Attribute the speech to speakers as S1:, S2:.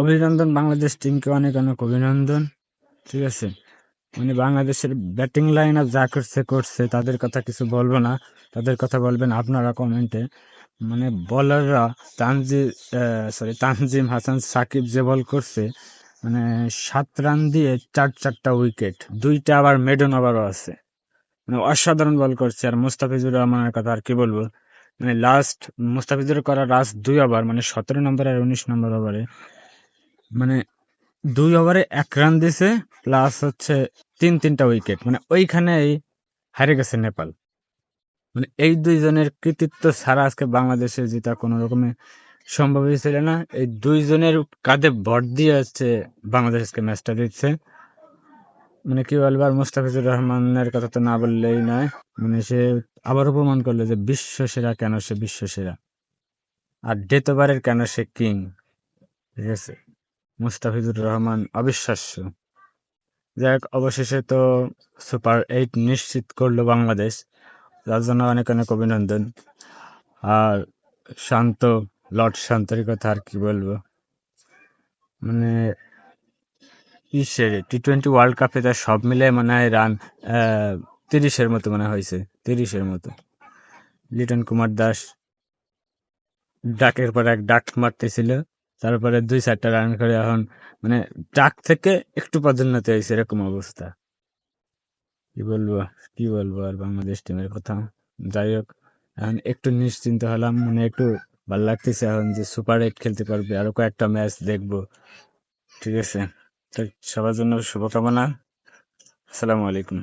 S1: অভিনন্দন বাংলাদেশ টিমকে, অনেক অনেক অভিনন্দন। ঠিক আছে, মানে বাংলাদেশের ব্যাটিং লাইন আপ যা করছে করছে, তাদের কথা কিছু বলবো না। তাদের কথা বলবেন আপনারা কমেন্টে। মানে বলাররা তানজিম হাসান সাকিব যে বল করছে, মানে 7 রান দিয়ে চারটা উইকেট, 2টা আবার মেডন ওভারও আছে। মানে অসাধারণ বল করছে। আর মুস্তাফিজুর রহমানের কথা আর কি বলবো, মানে মুস্তাফিজুর করা লাস্ট 2 ওভার, মানে 17 নম্বর আর 19 নম্বর ওভারে, মানে 2 ওভারে 1 রান দিছে, প্লাস হচ্ছে তিনটা উইকেট, মানে ওইখানেই হারে গেছে নেপাল। মানে এই দুইজনের কৃতিত্ব ছাড়া আজকে বাংলাদেশে জেতা কোনো রকমে সম্ভবই ছিল না। এই দুইজনের কাঁধে ভর দিয়ে হচ্ছে বাংলাদেশ আজকে ম্যাচটা দিচ্ছে। মানে কি বলবো, আর মুস্তাফিজুর রহমানের কথা তো না বললেই নয়। মানে সে আবারও প্রমাণ করলো যে বিশ্ব সেরা কেন সে বিশ্ব সেরা, আর ডেথ ওভারের কেন সে কিং। ঠিক আছে, মুস্তাফিজুর রহমান অবিশ্বাস্য। যাই হোক, অবশেষে তো সুপার 8 নিশ্চিত করলো বাংলাদেশ, যার জন্য অনেক অনেক অভিনন্দন। আর শান্ত, লর্ড শান্তর কথা আর কি বলবো, মানে T20 ওয়ার্ল্ড কাপে তার সব মিলে মনে হয় রান 30-এর মতো মনে হয়েছে, 30-এর মতো। লিটন কুমার দাস ডাকের পর এক ডাক মারতেছিল, তারপরে 2-4টা রান করে এখন মানে ডাক থেকে একটু পদোন্নতি হয়েছে, এরকম অবস্থা। কি বলবো, কি বলবো আর বাংলাদেশ টিমের কথা। যাই হোক, এখন একটু নিশ্চিন্ত হলাম, মানে একটু ভালো লাগতেছে এখন যে সুপার 8 খেলতে পারবে, আরো কয়েকটা ম্যাচ দেখবো। ঠিক আছে, তো সবার জন্য শুভকামনা। আসসালামু আলাইকুম।